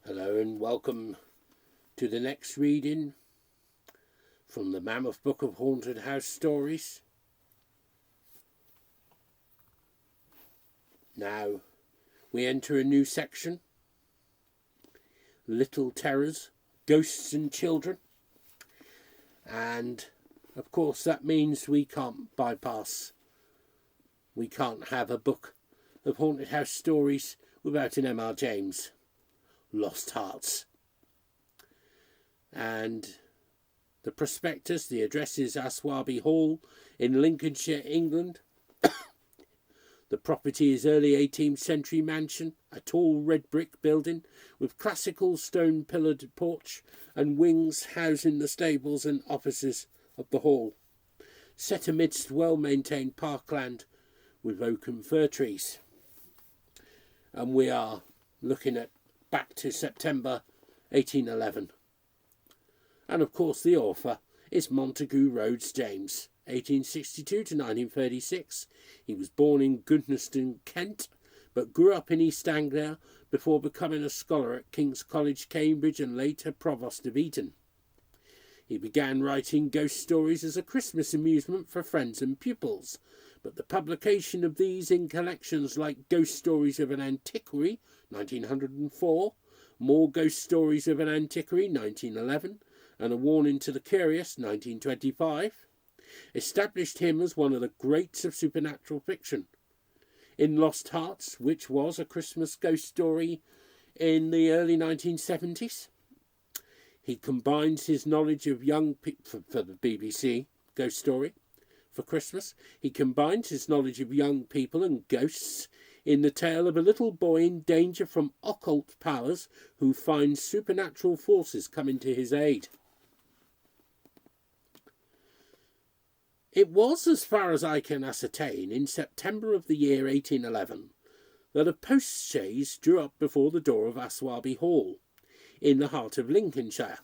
Hello and welcome to the next reading from the Mammoth Book of Haunted House Stories. Now we enter a new section, Little Terrors, Ghosts and Children. And of course that means we can't have a book of haunted house stories without an M.R. James. Lost Hearts. And the prospectus, the address is Aswarby Hall in Lincolnshire, England. The property is early 18th century mansion, a tall red brick building with classical stone pillared porch and wings housing the stables and offices of the hall, set amidst well-maintained parkland with oak and fir trees. And we are looking at back to September 1811. And of course the author is Montague Rhodes James, 1862 to 1936. He was born in Goodnestone, Kent, but grew up in East Anglia before becoming a scholar at King's College, Cambridge, and later Provost of Eton. He began writing ghost stories as a Christmas amusement for friends and pupils, but the publication of these in collections like Ghost Stories of an Antiquary, 1904, More Ghost Stories of an Antiquary, 1911, and A Warning to the Curious, 1925, established him as one of the greats of supernatural fiction. In Lost Hearts, which was a Christmas ghost story in the early 1970s, he combines his knowledge of young people for the BBC ghost story for Christmas. He combines his knowledge of young people and ghosts in the tale of a little boy in danger from occult powers who finds supernatural forces coming to his aid. It was, as far as I can ascertain, in September of the year 1811 that a post-chaise drew up before the door of Aswarby Hall, in the heart of Lincolnshire.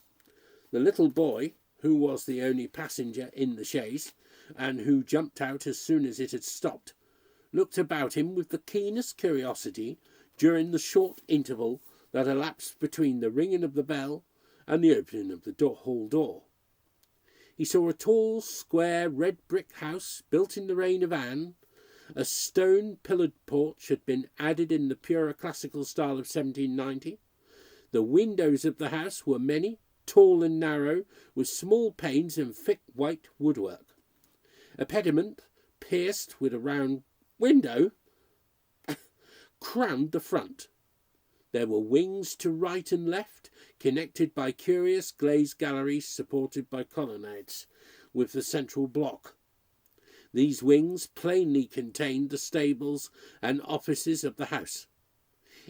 The little boy, who was the only passenger in the chaise, and who jumped out as soon as it had stopped, looked about him with the keenest curiosity during the short interval that elapsed between the ringing of the bell and the opening of the hall door. He saw a tall, square, red brick house built in the reign of Anne. A stone pillared porch had been added in the purer classical style of 1790. The windows of the house were many, tall and narrow, with small panes and thick white woodwork. A pediment, pierced with a round window, crowned the front. There were wings to right and left, connected by curious glazed galleries supported by colonnades, with the central block. These wings plainly contained the stables and offices of the house.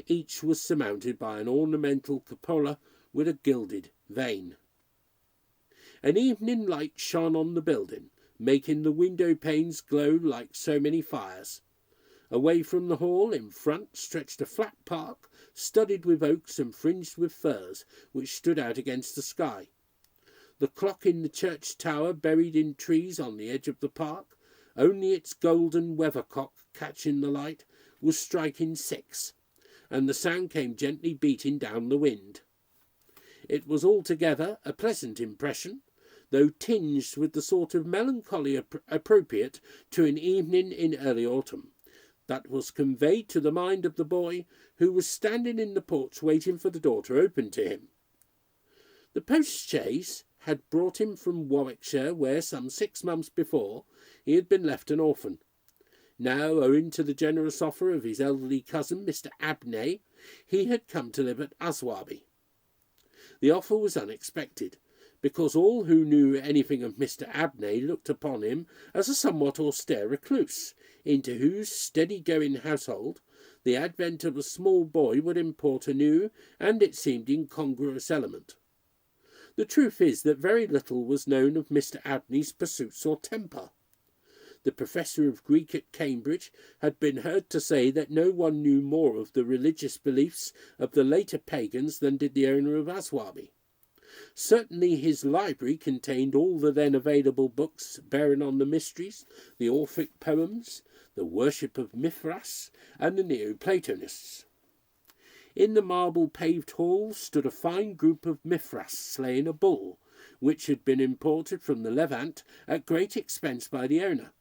Each was surmounted by an ornamental cupola with a gilded vane. An evening light shone on the building, making the window panes glow like so many fires. Away from the hall, in front, stretched a flat park, studded with oaks and fringed with firs, which stood out against the sky. The clock in the church tower, buried in trees on the edge of the park, only its golden weathercock catching the light, was striking 6, and the sound came gently beating down the wind. It was altogether a pleasant impression, though tinged with the sort of melancholy appropriate to an evening in early autumn, that was conveyed to the mind of the boy, who was standing in the porch waiting for the door to open to him. The post-chaise had brought him from Warwickshire, where some 6 months before he had been left an orphan. Now, owing to the generous offer of his elderly cousin, Mr. Abney, he had come to live at Aswarby. The offer was unexpected, because all who knew anything of Mr. Abney looked upon him as a somewhat austere recluse, into whose steady-going household the advent of a small boy would import a new, and it seemed incongruous element. The truth is that very little was known of Mr. Abney's pursuits or temper. The professor of Greek at Cambridge had been heard to say that no one knew more of the religious beliefs of the later pagans than did the owner of Aswarby. Certainly his library contained all the then available books bearing on the mysteries, the Orphic poems, the worship of Mithras, and the Neoplatonists. In the marble-paved hall stood a fine group of Mithras slaying a bull, which had been imported from the Levant at great expense by the owner.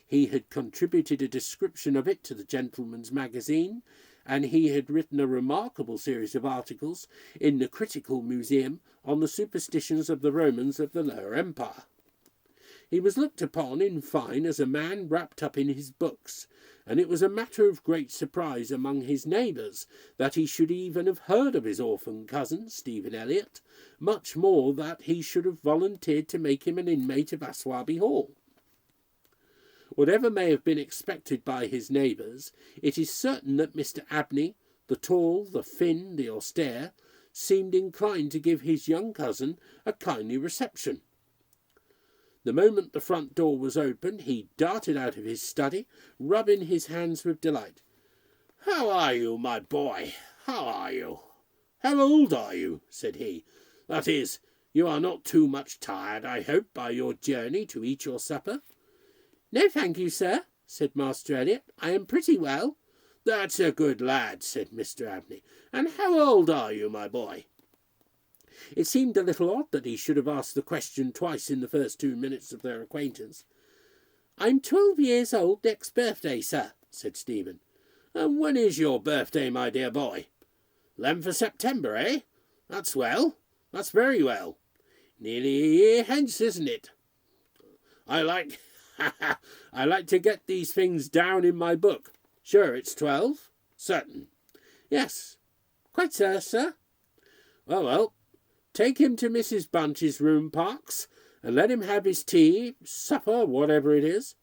He had contributed a description of it to the Gentleman's Magazine, and he had written a remarkable series of articles in the Critical Museum on the superstitions of the Romans of the Lower Empire. He was looked upon, in fine, as a man wrapped up in his books, and it was a matter of great surprise among his neighbours that he should even have heard of his orphan cousin, Stephen Elliott, much more that he should have volunteered to make him an inmate of Aswarby Hall. Whatever may have been expected by his neighbours, it is certain that Mr. Abney, the tall, the thin, the austere, seemed inclined to give his young cousin a kindly reception. The moment the front door was opened, he darted out of his study, rubbing his hands with delight. "How are you, my boy? How are you? How old are you?" said he. "That is, you are not too much tired, I hope, by your journey to eat your supper?" "No, thank you, sir," said Master Elliot. "I am pretty well." "That's a good lad," said Mr. Abney. "And how old are you, my boy?" It seemed a little odd that he should have asked the question twice in the first 2 minutes of their acquaintance. "I'm 12 years old next birthday, sir," said Stephen. "And when is your birthday, my dear boy?" 11th of September, eh? That's well. That's very well. Nearly a year hence, isn't it? I like to get these things down in my book. Sure, it's 12? Certain. Yes. Quite sir. Well, take him to Mrs. Bunch's room, Parks, and let him have his tea, supper, whatever it is.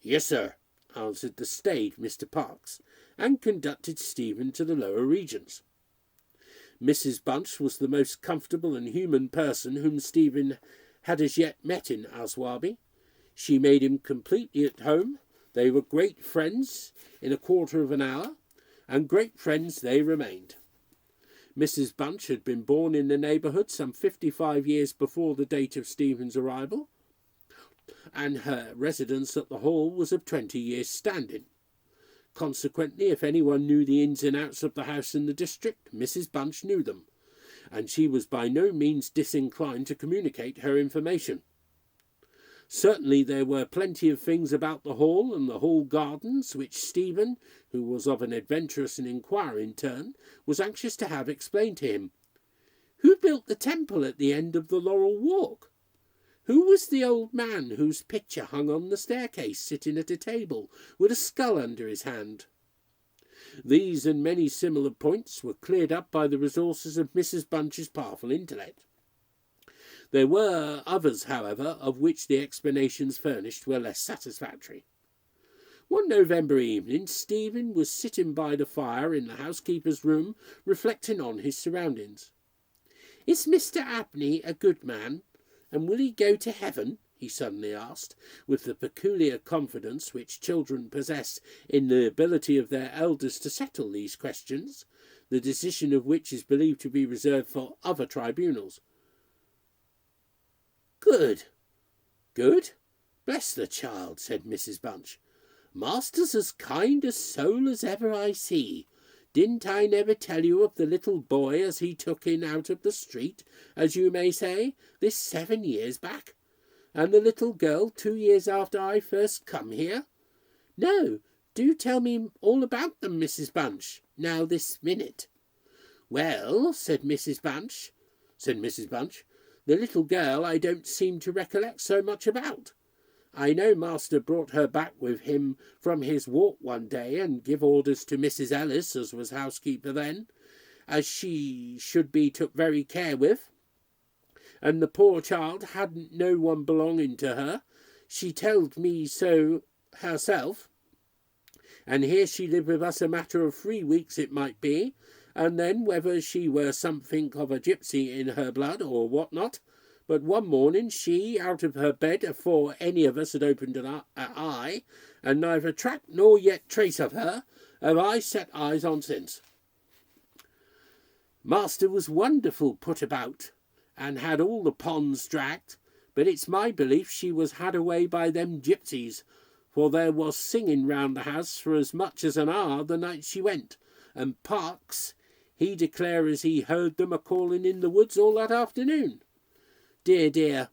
Yes, sir, answered the staid Mr. Parks, and conducted Stephen to the lower regions. Mrs. Bunch was the most comfortable and human person whom Stephen had as yet met in Aswarby. She made him completely at home. They were great friends in a quarter of an hour, and great friends they remained. Mrs. Bunch had been born in the neighbourhood some 55 years before the date of Stephen's arrival, and her residence at the Hall was of 20 years' standing. Consequently, if anyone knew the ins and outs of the house in the district, Mrs. Bunch knew them, and she was by no means disinclined to communicate her information. Certainly there were plenty of things about the Hall and the Hall gardens which Stephen, who was of an adventurous and inquiring turn, was anxious to have explained to him. Who built the temple at the end of the Laurel Walk? Who was the old man whose picture hung on the staircase, sitting at a table, with a skull under his hand? These and many similar points were cleared up by the resources of Mrs. Bunch's powerful intellect. There were others, however, of which the explanations furnished were less satisfactory. One November evening, Stephen was sitting by the fire in the housekeeper's room, reflecting on his surroundings. "Is Mr. Abney a good man, and will he go to heaven?" he suddenly asked, with the peculiar confidence which children possess in the ability of their elders to settle these questions, the decision of which is believed to be reserved for other tribunals. Good. Bless the child, said Mrs. Bunch. Master's as kind a soul as ever I see. Didn't I never tell you of the little boy as he took in out of the street, as you may say, this 7 years back? And the little girl 2 years after I first come here? No, do tell me all about them, Mrs. Bunch, now this minute. Well, said Mrs. Bunch, the little girl I don't seem to recollect so much about. I know master brought her back with him from his walk one day and give orders to Mrs. Ellis, as was housekeeper then, as she should be took very care with. And the poor child hadn't no one belonging to her. She told me so herself. And here she lived with us a matter of 3 weeks it might be, and then whether she were something of a gipsy in her blood or what not, but one morning she, out of her bed afore any of us had opened an eye, and neither track nor yet trace of her have I set eyes on since. Master was wonderful put about, and had all the ponds dragged, but it's my belief she was had away by them gipsies, for there was singing round the house for as much as an hour the night she went, and Parks, he declare as he heard them a-calling in the woods all that afternoon. Dear, dear,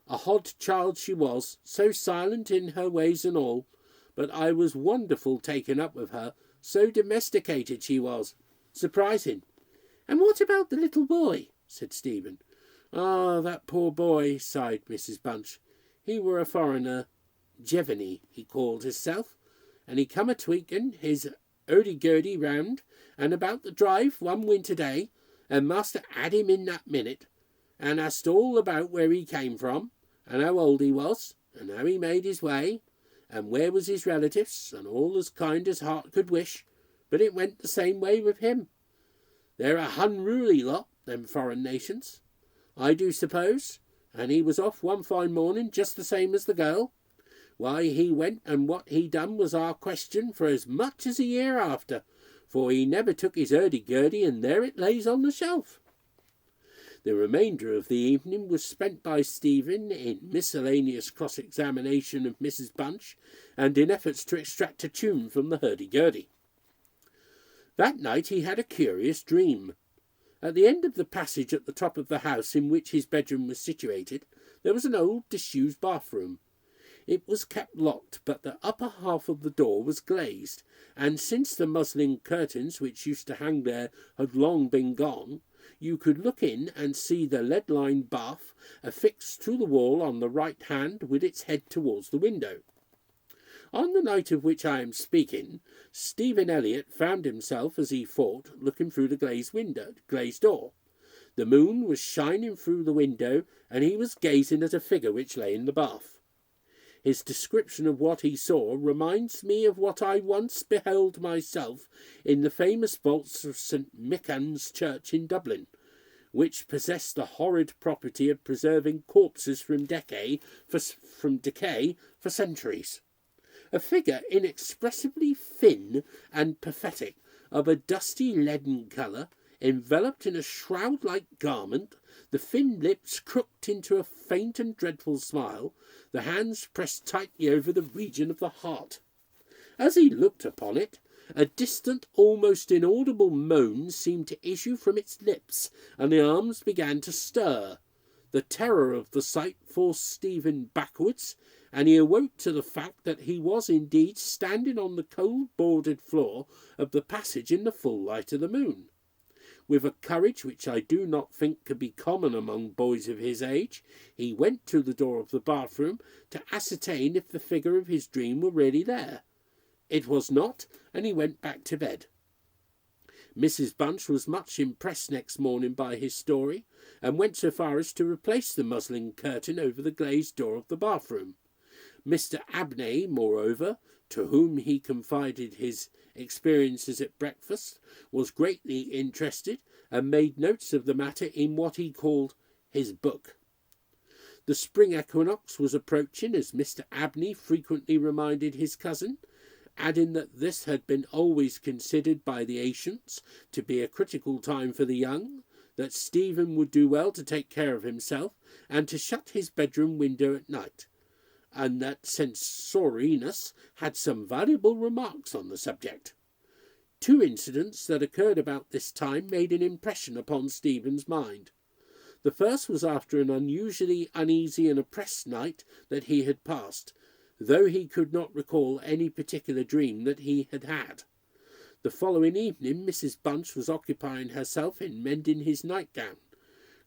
a odd child she was, so silent in her ways and all, but I was wonderful taken up with her, so domesticated she was. Surprising. And what about the little boy? Said Stephen. Ah, that poor boy, sighed Mrs. Bunch. He were a foreigner, Jevony, he called hisself, and he come a-tweaking his hurdy-gurdy round and about the drive one winter day, and master had him in that minute, and asked all about where he came from, and how old he was, and how he made his way, and where was his relatives, and all as kind as heart could wish, but it went the same way with him. They're a unruly lot, them foreign nations, I do suppose, and he was off one fine morning just the same as the girl. Why he went and what he done was our question for as much as a year after, for he never took his hurdy-gurdy, and there it lays on the shelf. The remainder of the evening was spent by Stephen in miscellaneous cross-examination of Mrs. Bunch and in efforts to extract a tune from the hurdy-gurdy. That night he had a curious dream. At the end of the passage at the top of the house in which his bedroom was situated, there was an old disused bathroom. It was kept locked, but the upper half of the door was glazed, and since the muslin curtains which used to hang there had long been gone, you could look in and see the lead-lined bath affixed to the wall on the right hand with its head towards the window. On the night of which I am speaking, Stephen Elliott found himself, as he thought, looking through the glazed door. The moon was shining through the window, and he was gazing at a figure which lay in the bath. His description of what he saw reminds me of what I once beheld myself in the famous vaults of St. Michan's Church in Dublin, which possessed the horrid property of preserving corpses from decay for centuries. A figure inexpressibly thin and pathetic, of a dusty leaden colour, enveloped in a shroud-like garment, the thin lips crooked into a faint and dreadful smile, the hands pressed tightly over the region of the heart. As he looked upon it, a distant, almost inaudible moan seemed to issue from its lips, and the arms began to stir. The terror of the sight forced Stephen backwards, and he awoke to the fact that he was indeed standing on the cold-boarded floor of the passage in the full light of the moon. With a courage which I do not think could be common among boys of his age, he went to the door of the bathroom to ascertain if the figure of his dream were really there. It was not, and he went back to bed. Mrs. Bunch was much impressed next morning by his story, and went so far as to replace the muslin curtain over the glazed door of the bathroom. Mr. Abney, moreover, to whom he confided his experiences at breakfast, was greatly interested, and made notes of the matter in what he called his book. The spring equinox was approaching, as Mr. Abney frequently reminded his cousin, adding that this had been always considered by the ancients to be a critical time for the young, that Stephen would do well to take care of himself, and to shut his bedroom window at night, and that Censorinus had some valuable remarks on the subject. Two incidents that occurred about this time made an impression upon Stephen's mind. The first was after an unusually uneasy and oppressed night that he had passed, though he could not recall any particular dream that he had had. The following evening Mrs. Bunch was occupying herself in mending his nightgown.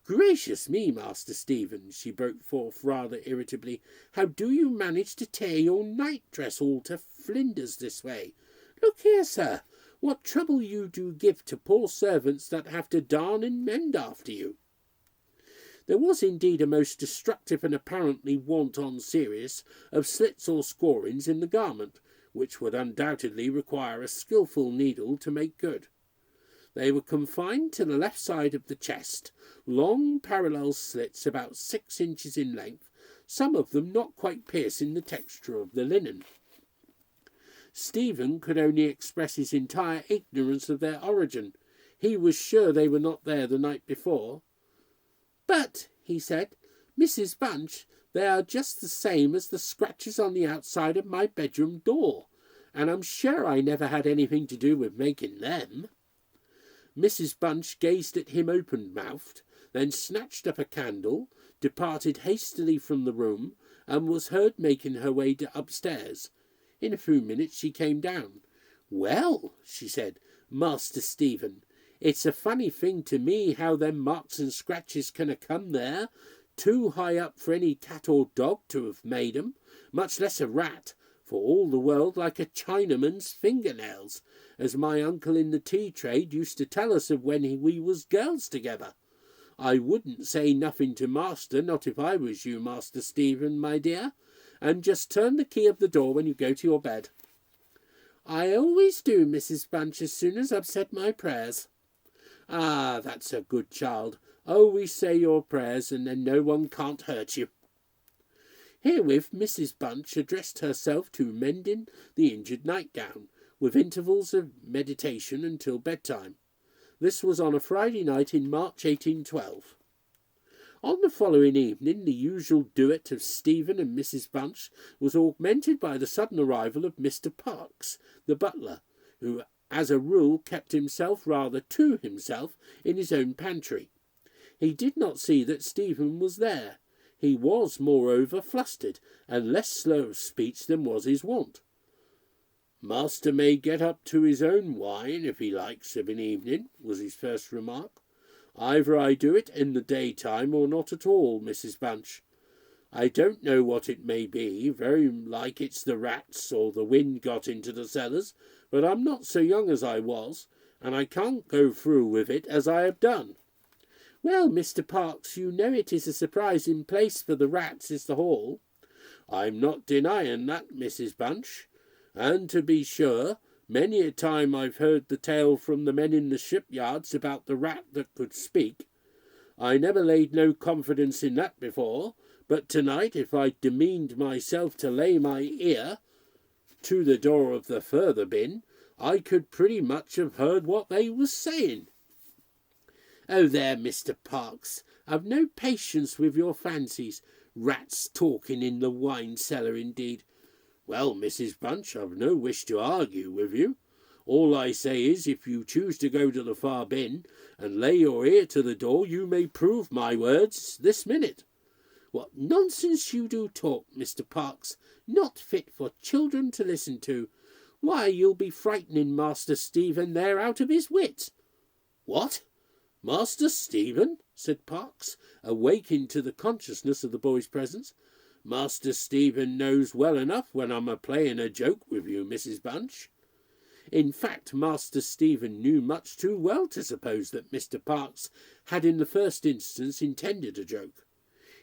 "Gracious me, Master Stephen," she broke forth rather irritably, "how do you manage to tear your night-dress all to flinders this way? Look here, sir, what trouble you do give to poor servants that have to darn and mend after you." There was indeed a most destructive and apparently wanton series of slits or scorings in the garment, which would undoubtedly require a skilful needle to make good. They were confined to the left side of the chest, long parallel slits about 6 inches in length, some of them not quite piercing the texture of the linen. Stephen could only express his entire ignorance of their origin. He was sure they were not there the night before. "But," he said, "Mrs. Bunch, they are just the same as the scratches on the outside of my bedroom door, and I'm sure I never had anything to do with making them." Mrs. Bunch gazed at him open-mouthed, then snatched up a candle, departed hastily from the room, and was heard making her way upstairs. In a few minutes she came down. "Well," she said, "Master Stephen, it's a funny thing to me how them marks and scratches can a come there, too high up for any cat or dog to have made 'em, much less a rat, for all the world like a Chinaman's fingernails, as my uncle in the tea trade used to tell us of when we was girls together. I wouldn't say nothing to master, not if I was you, Master Stephen, my dear, and just turn the key of the door when you go to your bed." "I always do, Mrs. Bunch, as soon as I've said my prayers." "Ah, that's a good child. Always say your prayers, and then no one can't hurt you." Herewith Mrs. Bunch addressed herself to mending the injured nightgown, with intervals of meditation until bedtime. This was on a Friday night in March 1812. On the following evening the usual duet of Stephen and Mrs. Bunch was augmented by the sudden arrival of Mr. Parkes, the butler, who as a rule kept himself rather to himself in his own pantry. He did not see that Stephen was there. He was, moreover, flustered, and less slow of speech than was his wont. "Master may get up to his own wine, if he likes, of an evening," was his first remark. "Either I do it in the daytime or not at all, Mrs. Bunch. I don't know what it may be, very like it's the rats or the wind got into the cellars, but I'm not so young as I was, and I can't go through with it as I have done." "Well, Mr. Parkes, you know it is a surprising place for the rats, is the hall." "I'm not denying that, Mrs. Bunch, and to be sure, many a time I've heard the tale from the men in the shipyards about the rat that could speak. I never laid no confidence in that before, but tonight if I'd demeaned myself to lay my ear to the door of the further bin, I could pretty much have heard what they was saying." "Oh, there, Mr. Parkes, I've no patience with your fancies. Rats talking in the wine cellar, indeed." "Well, Mrs. Bunch, I've no wish to argue with you. All I say is, if you choose to go to the far bin and lay your ear to the door, you may prove my words this minute." "What nonsense you do talk, Mr. Parkes, not fit for children to listen to. Why, you'll be frightening Master Stephen there out of his wits." "What? Master Stephen?" said Parkes, awaking to the consciousness of the boy's presence. "Master Stephen knows well enough when I'm a-playing a joke with you, Mrs. Bunch." In fact, Master Stephen knew much too well to suppose that Mr. Parkes had in the first instance intended a joke.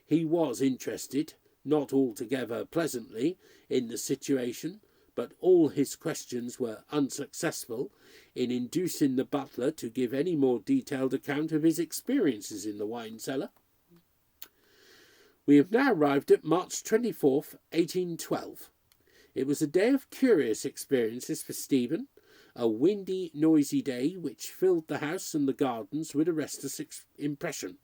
He was interested, not altogether pleasantly, in the situation, but all his questions were unsuccessful in inducing the butler to give any more detailed account of his experiences in the wine cellar. We have now arrived at March 24th, 1812. It was a day of curious experiences for Stephen, a windy, noisy day which filled the house and the gardens with a restless impression.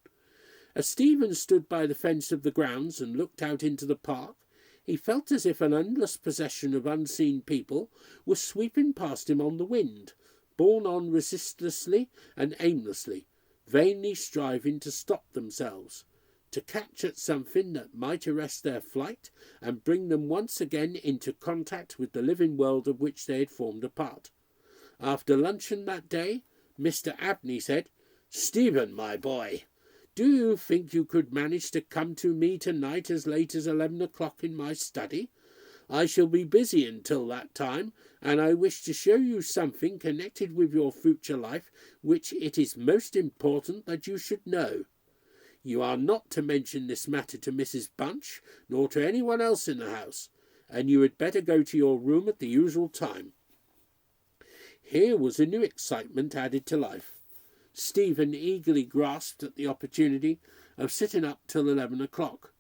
As Stephen stood by the fence of the grounds and looked out into the park, he felt as if an endless procession of unseen people were sweeping past him on the wind, borne on resistlessly and aimlessly, vainly striving to stop themselves, to catch at something that might arrest their flight and bring them once again into contact with the living world of which they had formed a part. After luncheon that day, Mr. Abney said, "Stephen, my boy, do you think you could manage to come to me tonight as late as 11 o'clock in my study? I shall be busy until that time, and I wish to show you something connected with your future life which it is most important that you should know. You are not to mention this matter to Mrs. Bunch, nor to anyone else in the house, and you had better go to your room at the usual time." Here was a new excitement added to life. Stephen eagerly grasped at the opportunity of sitting up till 11 o'clock.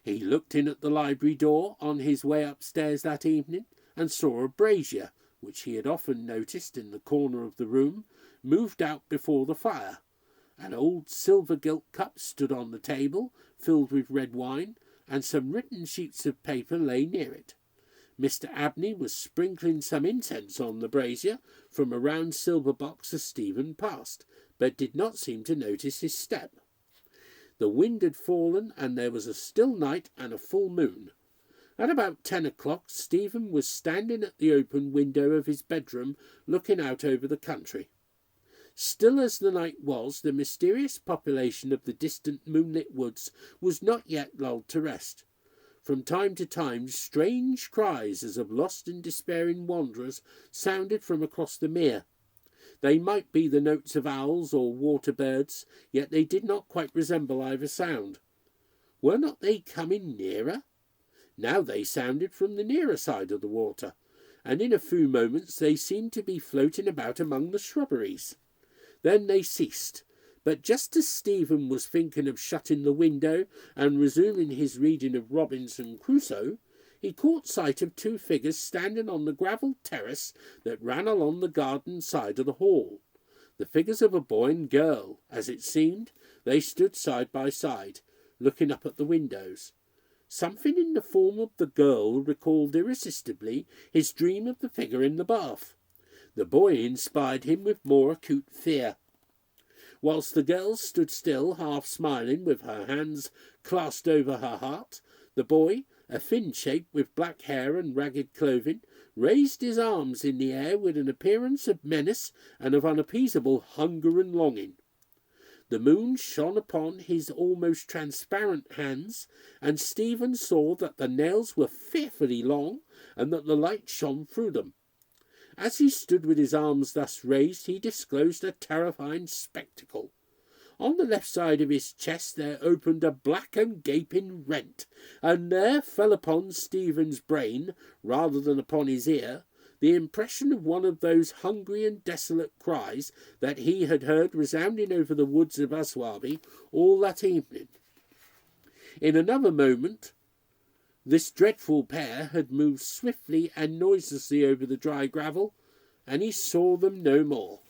He looked in at the library door on his way upstairs that evening, and saw a brazier, which he had often noticed in the corner of the room, moved out before the fire. An old silver-gilt cup stood on the table, filled with red wine, and some written sheets of paper lay near it. Mr. Abney was sprinkling some incense on the brazier from a round silver box as Stephen passed, but did not seem to notice his step. The wind had fallen, and there was a still night and a full moon. At about 10 o'clock, Stephen was standing at the open window of his bedroom, looking out over the country. Still as the night was, the mysterious population of the distant moonlit woods was not yet lulled to rest. From time to time, strange cries as of lost and despairing wanderers sounded from across the mere. They might be the notes of owls or water birds, yet they did not quite resemble either sound. Were not they coming nearer? Now they sounded from the nearer side of the water, and in a few moments they seemed to be floating about among the shrubberies. Then they ceased, but just as Stephen was thinking of shutting the window and resuming his reading of Robinson Crusoe, he caught sight of two figures standing on the gravelled terrace that ran along the garden side of the hall. The figures of a boy and girl, as it seemed. They stood side by side, looking up at the windows. Something in the form of the girl recalled irresistibly his dream of the figure in the bath. The boy inspired him with more acute fear. Whilst the girl stood still, half smiling, with her hands clasped over her heart, the boy, a thin shape with black hair and ragged clothing, raised his arms in the air with an appearance of menace and of unappeasable hunger and longing. The moon shone upon his almost transparent hands, and Stephen saw that the nails were fearfully long, and that the light shone through them. As he stood with his arms thus raised, he disclosed a terrifying spectacle. On the left side of his chest there opened a black and gaping rent, and there fell upon Stephen's brain, rather than upon his ear, the impression of one of those hungry and desolate cries that he had heard resounding over the woods of Aswarby all that evening. In another moment this dreadful pair had moved swiftly and noiselessly over the dry gravel, and he saw them no more.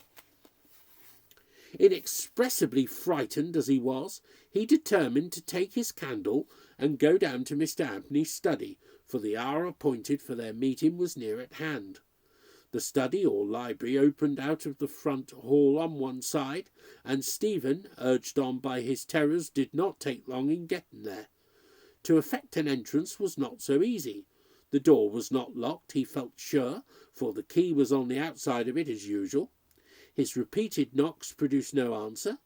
Inexpressibly frightened as he was, he determined to take his candle and go down to Mr. Abney's study, for the hour appointed for their meeting was near at hand. The study or library opened out of the front hall on one side, and Stephen, urged on by his terrors, did not take long in getting there. To effect an entrance was not so easy. The door was not locked, he felt sure, for the key was on the outside of it as usual. His repeated knocks produced no answer.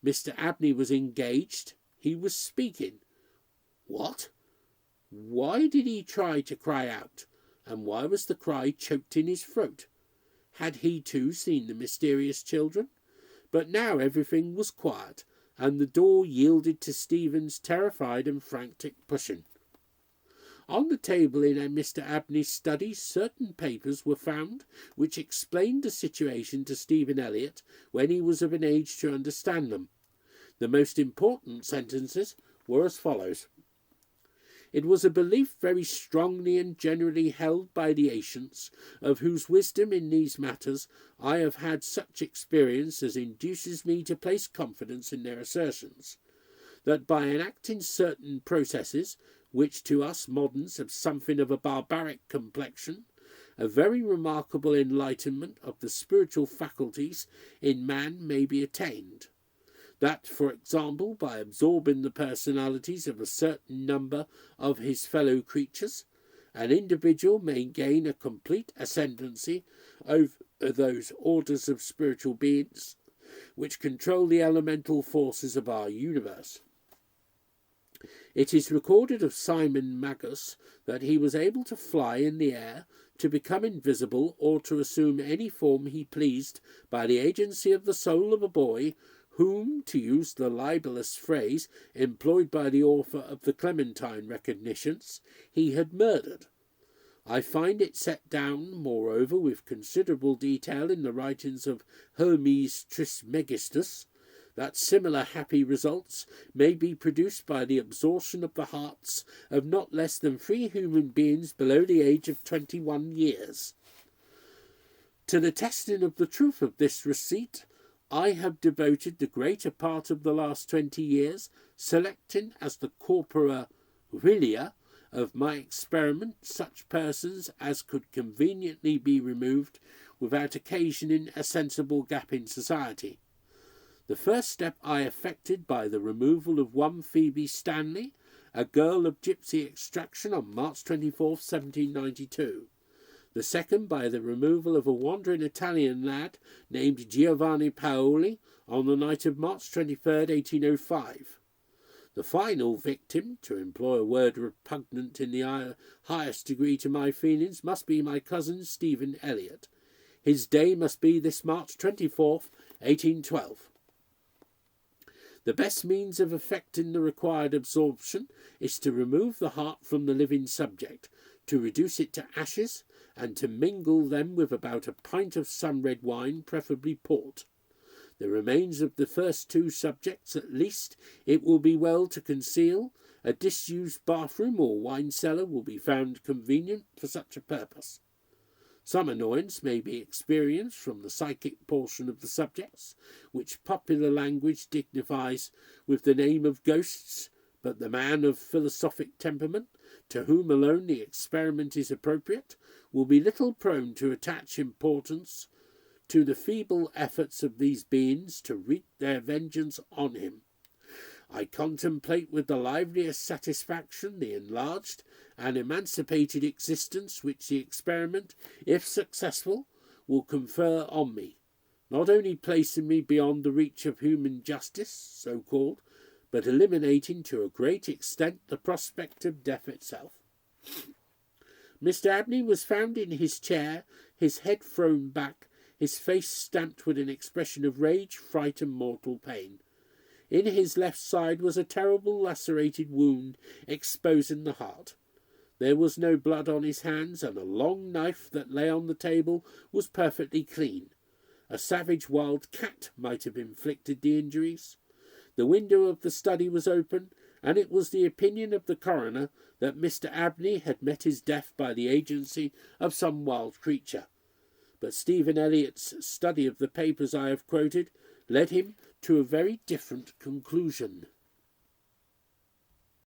Mr. Abney was engaged. He was speaking. What? Why did he try to cry out? And why was the cry choked in his throat? Had he too seen the mysterious children? But now everything was quiet, and the door yielded to Stephen's terrified and frantic pushing. On the table in Mr. Abney's study certain papers were found which explained the situation to Stephen Elliott when he was of an age to understand them. The most important sentences were as follows. It was a belief very strongly and generally held by the ancients, of whose wisdom in these matters I have had such experience as induces me to place confidence in their assertions, that by enacting certain processes, which to us moderns have something of a barbaric complexion, a very remarkable enlightenment of the spiritual faculties in man may be attained. That, for example, by absorbing the personalities of a certain number of his fellow creatures, an individual may gain a complete ascendancy over those orders of spiritual beings which control the elemental forces of our universe. It is recorded of Simon Magus that he was able to fly in the air, to become invisible, or to assume any form he pleased by the agency of the soul of a boy whom, to use the libellous phrase employed by the author of the Clementine Recognitions, he had murdered. I find it set down, moreover, with considerable detail in the writings of Hermes Trismegistus, that similar happy results may be produced by the absorption of the hearts of not less than 3 human beings below the age of 21 years. To the testing of the truth of this receipt, I have devoted the greater part of the last 20 years, selecting as the corpora relia of my experiment such persons as could conveniently be removed without occasioning a sensible gap in society. The first step I effected by the removal of one Phoebe Stanley, a girl of gypsy extraction, on March 24, 1792. The second by the removal of a wandering Italian lad named Giovanni Paoli on the night of March 23, 1805. The final victim, to employ a word repugnant in the highest degree to my feelings, must be my cousin Stephen Elliot. His day must be this March 24th, 1812. The best means of effecting the required absorption is to remove the heart from the living subject, to reduce it to ashes, and to mingle them with about a pint of some red wine, preferably port. The remains of the first two subjects, at least, it will be well to conceal. A disused bathroom or wine cellar will be found convenient for such a purpose. Some annoyance may be experienced from the psychic portion of the subjects, which popular language dignifies with the name of ghosts, but the man of philosophic temperament, to whom alone the experiment is appropriate, will be little prone to attach importance to the feeble efforts of these beings to wreak their vengeance on him. I contemplate with the liveliest satisfaction the enlarged and emancipated existence which the experiment, if successful, will confer on me, not only placing me beyond the reach of human justice, so called, but eliminating to a great extent the prospect of death itself. Mr. Abney was found in his chair, his head thrown back, his face stamped with an expression of rage, fright, and mortal pain. In his left side was a terrible lacerated wound exposing the heart. There was no blood on his hands, and a long knife that lay on the table was perfectly clean. A savage wild cat might have inflicted the injuries. The window of the study was open, and it was the opinion of the coroner that Mr. Abney had met his death by the agency of some wild creature. But Stephen Elliot's study of the papers I have quoted led him to a very different conclusion.